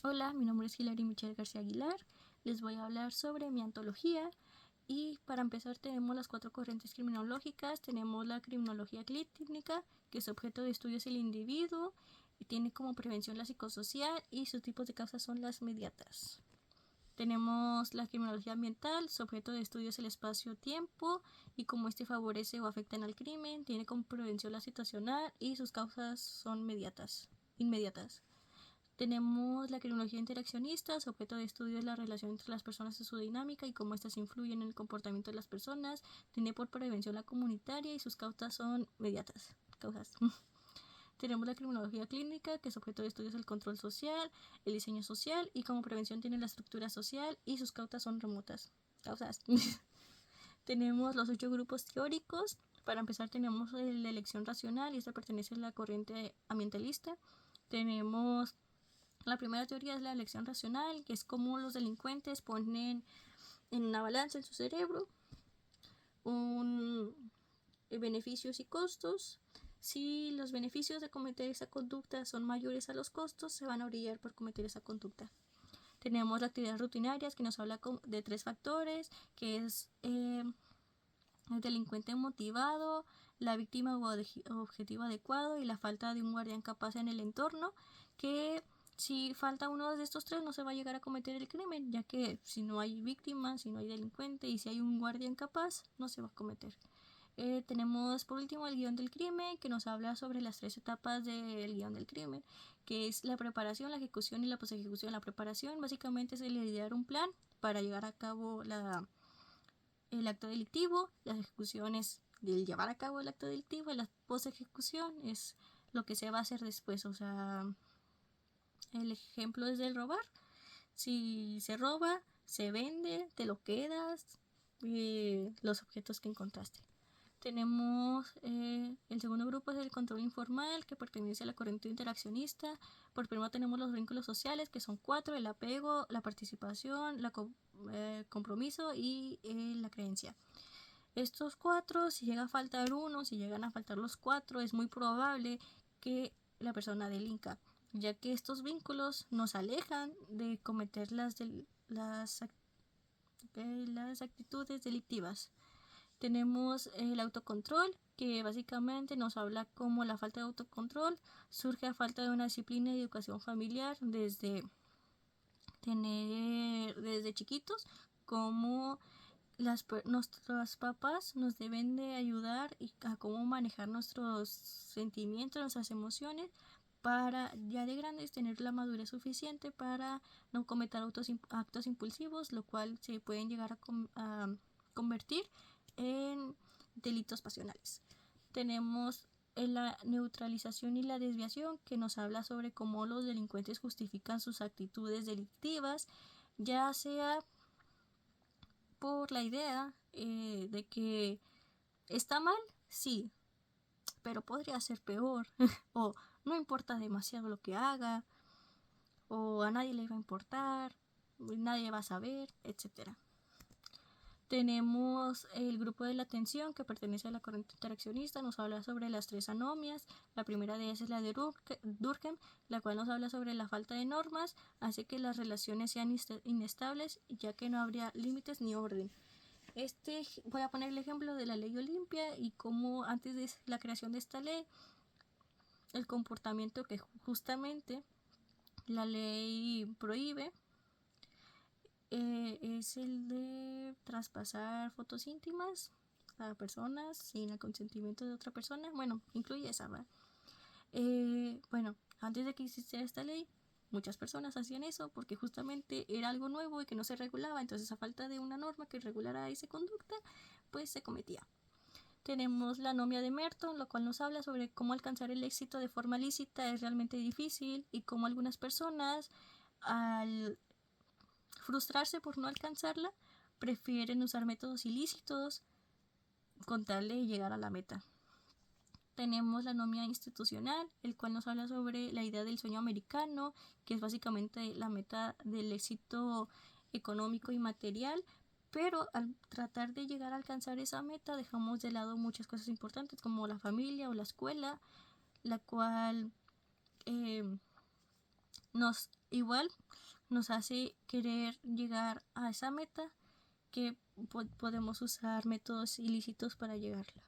Hola, mi nombre es Hilary Michelle García Aguilar. Les voy a hablar sobre mi antología. Y para empezar tenemos las 4 corrientes criminológicas. Tenemos la criminología clínica, que su objeto de estudio es el individuo y tiene como prevención la psicosocial, y sus tipos de causas son las mediatas. Tenemos la criminología ambiental, su objeto de estudio es el espacio-tiempo y cómo este favorece o afecta al crimen, tiene como prevención la situacional y sus causas son inmediatas. Tenemos la criminología interaccionista, su objeto de estudio es la relación entre las personas y su dinámica y cómo éstas influyen en el comportamiento de las personas. Tiene por prevención la comunitaria y sus causas son mediatas. Tenemos la criminología clínica, que su objeto de estudio es el control social, el diseño social y como prevención tiene la estructura social y sus causas son remotas. Tenemos los 8 grupos teóricos. Para empezar tenemos la elección racional y esta pertenece a la corriente ambientalista. Tenemos la primera teoría es la elección racional, que es cómo los delincuentes ponen en una balanza en su cerebro beneficios y costos. Si los beneficios de cometer esa conducta son mayores a los costos, se van a orillar por cometer esa conducta. Tenemos las actividades rutinarias, que nos habla de 3 factores, que es el delincuente motivado, la víctima o objetivo adecuado y la falta de un guardián capaz en el entorno, que si falta uno de estos 3 no se va a llegar a cometer el crimen, ya que si no hay víctima, si no hay delincuente y si hay un guardián capaz, no se va a cometer. Tenemos por último el guión del crimen, que nos habla sobre las 3 etapas del guión del crimen, que es la preparación, la ejecución y la posejecución. La preparación básicamente es el idear un plan para llevar a cabo el acto delictivo. Las ejecuciones del llevar a cabo el acto delictivo, y la post-ejecución es lo que se va a hacer después. O sea, el ejemplo es del robar. Si se roba, se vende, te lo quedas, los objetos que encontraste. Tenemos el segundo grupo es el control informal, que pertenece a la corriente interaccionista. Por primero tenemos los vínculos sociales, que son 4: el apego, la participación, compromiso y la creencia. Estos 4, si llega a faltar uno, si llegan a faltar los 4, es muy probable que la persona delinca, ya que estos vínculos nos alejan de cometer las actitudes delictivas. Tenemos el autocontrol, que básicamente nos habla cómo la falta de autocontrol surge a falta de una disciplina y educación familiar desde chiquitos, como nuestros papás nos deben de ayudar a cómo manejar nuestros sentimientos, nuestras emociones, para ya de grandes tener la madurez suficiente para no cometer actos impulsivos, lo cual se pueden llegar a convertir en delitos pasionales. Tenemos la neutralización y la desviación, que nos habla sobre cómo los delincuentes justifican sus actitudes delictivas, ya sea por la idea de que está mal, sí, pero podría ser peor, o no importa demasiado lo que haga, o a nadie le va a importar, nadie va a saber, etcétera. Tenemos el grupo de la atención, que pertenece a la corriente interaccionista, nos habla sobre las 3 anomias. La primera de ellas es la de Durkheim, la cual nos habla sobre la falta de normas, hace que las relaciones sean inestables, ya que no habría límites ni orden. Voy a poner el ejemplo de la ley Olimpia y cómo antes de la creación de esta ley, el comportamiento que justamente la ley prohíbe es el de traspasar fotos íntimas a personas sin el consentimiento de otra persona. Bueno, incluye esa, ¿verdad? Bueno, antes de que existiera esta ley, muchas personas hacían eso porque justamente era algo nuevo y que no se regulaba. Entonces, a falta de una norma que regulara esa conducta, pues se cometía. Tenemos la anomia de Merton, lo cual nos habla sobre cómo alcanzar el éxito de forma lícita es realmente difícil y cómo algunas personas, al frustrarse por no alcanzarla, prefieren usar métodos ilícitos con tal de llegar a la meta. Tenemos la anomia institucional, el cual nos habla sobre la idea del sueño americano, que es básicamente la meta del éxito económico y material, pero al tratar de llegar a alcanzar esa meta dejamos de lado muchas cosas importantes como la familia o la escuela, la cual nos igual nos hace querer llegar a esa meta que podemos usar métodos ilícitos para llegarla.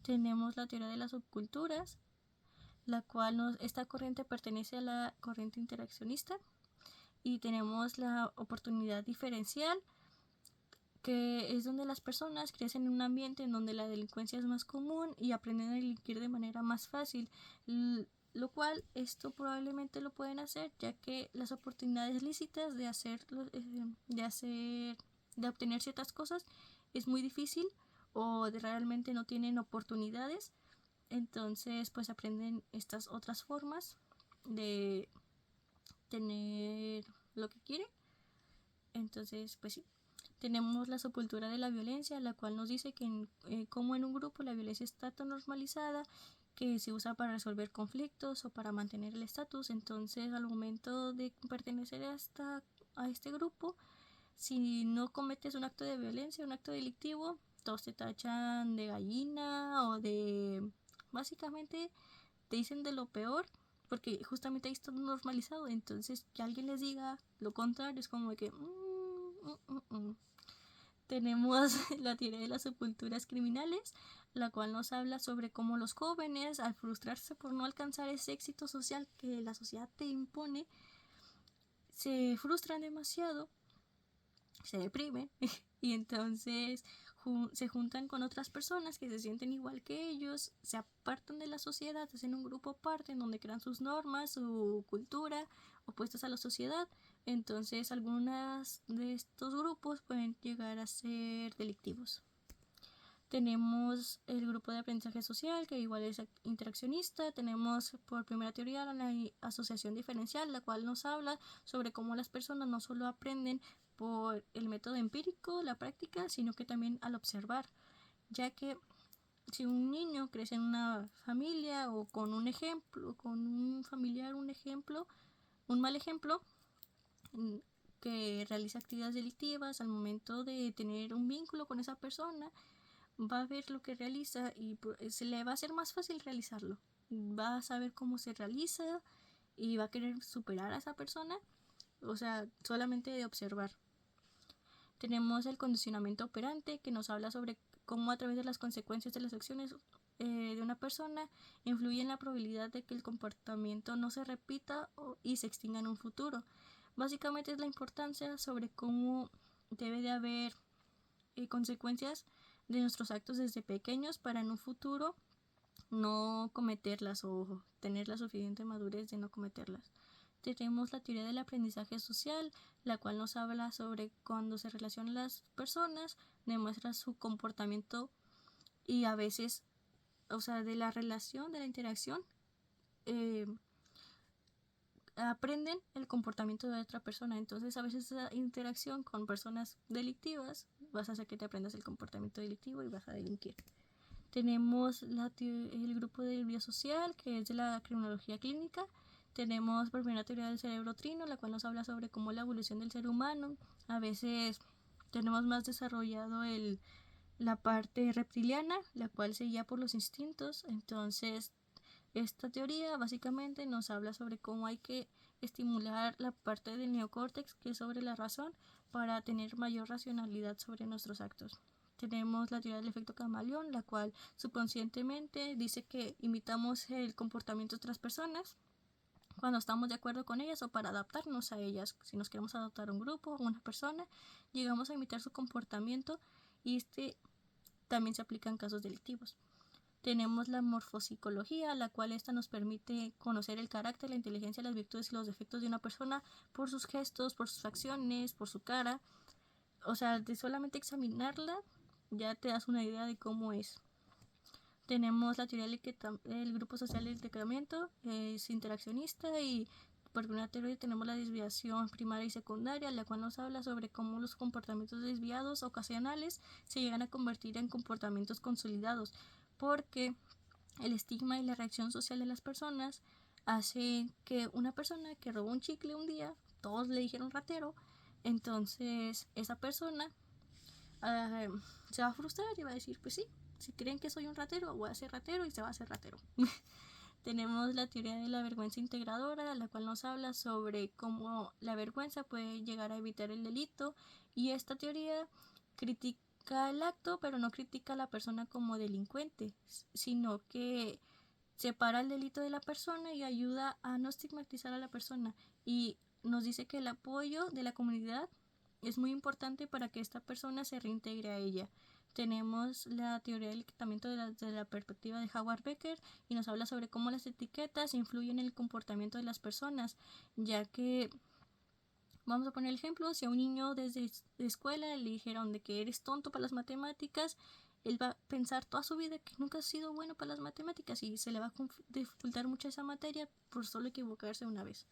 Tenemos la teoría de las subculturas, la cual esta corriente pertenece a la corriente interaccionista, y tenemos la oportunidad diferencial, que es donde las personas crecen en un ambiente en donde la delincuencia es más común y aprenden a delinquir de manera más fácil, lo cual esto probablemente lo pueden hacer ya que las oportunidades lícitas de obtener ciertas cosas es muy difícil, o realmente no tienen oportunidades. Entonces pues aprenden estas otras formas de tener lo que quieren. Entonces pues sí, tenemos la subcultura de la violencia, la cual nos dice que como en un grupo la violencia está tan normalizada que se usa para resolver conflictos o para mantener el estatus. Entonces al momento de pertenecer a este grupo, si no cometes un acto de violencia, un acto delictivo, todos te tachan de gallina o básicamente te dicen de lo peor, porque justamente ahí está normalizado. Entonces que alguien les diga lo contrario es como de que Tenemos la teoría de las subculturas criminales, la cual nos habla sobre cómo los jóvenes, al frustrarse por no alcanzar ese éxito social que la sociedad te impone, se frustran demasiado, se deprimen y entonces se juntan con otras personas que se sienten igual que ellos, se apartan de la sociedad, hacen un grupo aparte en donde crean sus normas, su cultura, opuestas a la sociedad. Entonces algunas de estos grupos pueden llegar a ser delictivos. Tenemos el grupo de aprendizaje social, que igual es interaccionista. Tenemos por primera teoría la asociación diferencial, la cual nos habla sobre cómo las personas no solo aprenden por el método empírico, la práctica, sino que también al observar, ya que si un niño crece en una familia o con un ejemplo, con un familiar, un mal ejemplo, que realiza actividades delictivas, al momento de tener un vínculo con esa persona, va a ver lo que realiza y se le va a hacer más fácil realizarlo. Va a saber cómo se realiza y va a querer superar a esa persona, o sea, solamente de observar. Tenemos el condicionamiento operante, que nos habla sobre cómo a través de las consecuencias de las acciones de una persona influye en la probabilidad de que el comportamiento no se repita y se extinga en un futuro. Básicamente es la importancia sobre cómo debe de haber consecuencias de nuestros actos desde pequeños para en un futuro no cometerlas o tener la suficiente madurez de no cometerlas. Tenemos la teoría del aprendizaje social, la cual nos habla sobre cuando se relacionan las personas, demuestra su comportamiento y a veces, o sea, de la relación, de la interacción, aprenden el comportamiento de otra persona. Entonces a veces esa interacción con personas delictivas vas a hacer que te aprendas el comportamiento delictivo y vas a delinquir. Tenemos el grupo del biosocial, que es de la criminología clínica. Tenemos por primera teoría del cerebro trino, la cual nos habla sobre cómo la evolución del ser humano. A veces tenemos más desarrollado la parte reptiliana, la cual se guía por los instintos. Entonces esta teoría básicamente nos habla sobre cómo hay que estimular la parte del neocórtex, que es sobre la razón, para tener mayor racionalidad sobre nuestros actos. Tenemos la teoría del efecto camaleón, la cual subconscientemente dice que imitamos el comportamiento de otras personas cuando estamos de acuerdo con ellas o para adaptarnos a ellas. Si nos queremos adaptar a un grupo o a una persona, llegamos a imitar su comportamiento, y también se aplica en casos delictivos. Tenemos la morfopsicología, la cual esta nos permite conocer el carácter, la inteligencia, las virtudes y los defectos de una persona por sus gestos, por sus acciones, por su cara. O sea, de solamente examinarla ya te das una idea de cómo es. Tenemos la teoría del grupo social del etiquetamiento, es interaccionista, y por una teoría tenemos la desviación primaria y secundaria, la cual nos habla sobre cómo los comportamientos desviados ocasionales se llegan a convertir en comportamientos consolidados, porque el estigma y la reacción social de las personas hace que una persona que robó un chicle un día, todos le dijeron ratero, entonces esa persona se va a frustrar y va a decir, pues sí, si creen que soy un ratero, voy a ser ratero, y se va a hacer ratero. Tenemos la teoría de la vergüenza integradora, la cual nos habla sobre cómo la vergüenza puede llegar a evitar el delito, y esta teoría critica el acto, pero no critica a la persona como delincuente, sino que separa el delito de la persona y ayuda a no estigmatizar a la persona, y nos dice que el apoyo de la comunidad es muy importante para que esta persona se reintegre a ella. Tenemos la teoría del etiquetamiento desde la perspectiva de Howard Becker, y nos habla sobre cómo las etiquetas influyen en el comportamiento de las personas, ya que, vamos a poner el ejemplo, si a un niño desde escuela le dijeron de que eres tonto para las matemáticas, él va a pensar toda su vida que nunca ha sido bueno para las matemáticas y se le va a dificultar mucho esa materia por solo equivocarse una vez.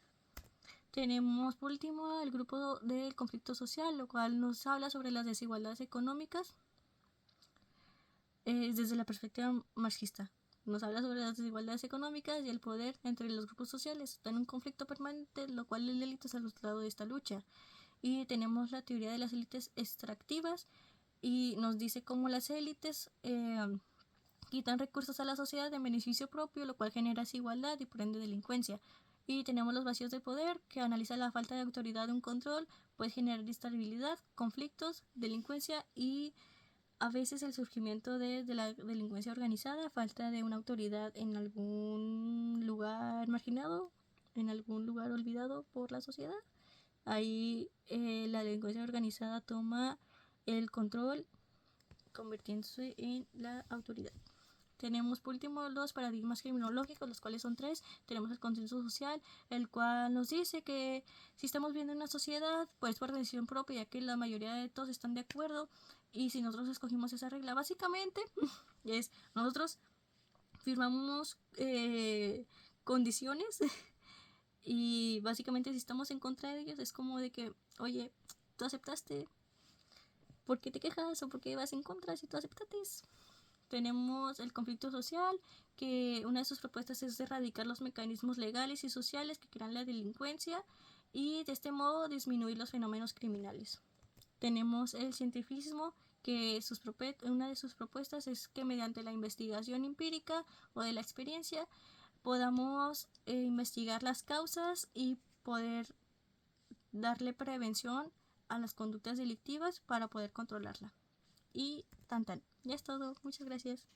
Tenemos por último el grupo del conflicto social, lo cual nos habla sobre las desigualdades económicas desde la perspectiva marxista. Nos habla sobre las desigualdades económicas y el poder entre los grupos sociales. Está en un conflicto permanente, lo cual el élite es el resultado de esta lucha. Y tenemos la teoría de las élites extractivas, y nos dice cómo las élites quitan recursos a la sociedad en beneficio propio, lo cual genera desigualdad y por ende delincuencia. Y tenemos los vacíos de poder, que analiza la falta de autoridad de un control, puede generar inestabilidad, conflictos, delincuencia y a veces el surgimiento de la delincuencia organizada, falta de una autoridad en algún lugar marginado, en algún lugar olvidado por la sociedad. Ahí la delincuencia organizada toma el control, convirtiéndose en la autoridad. Tenemos por último los paradigmas criminológicos, los cuales son 3. Tenemos el consenso social, el cual nos dice que si estamos viendo una sociedad, pues por decisión propia, ya que la mayoría de todos están de acuerdo, y si nosotros escogimos esa regla, básicamente es nosotros firmamos condiciones y básicamente si estamos en contra de ellos es como de que, oye, tú aceptaste, ¿por qué te quejas o por qué vas en contra si tú aceptaste? Tenemos el conflicto social, que una de sus propuestas es erradicar los mecanismos legales y sociales que crean la delincuencia y de este modo disminuir los fenómenos criminales. Tenemos el cientificismo, que una de sus propuestas es que mediante la investigación empírica o de la experiencia podamos investigar las causas y poder darle prevención a las conductas delictivas para poder controlarla. Y tan tan. Ya es todo. Muchas gracias.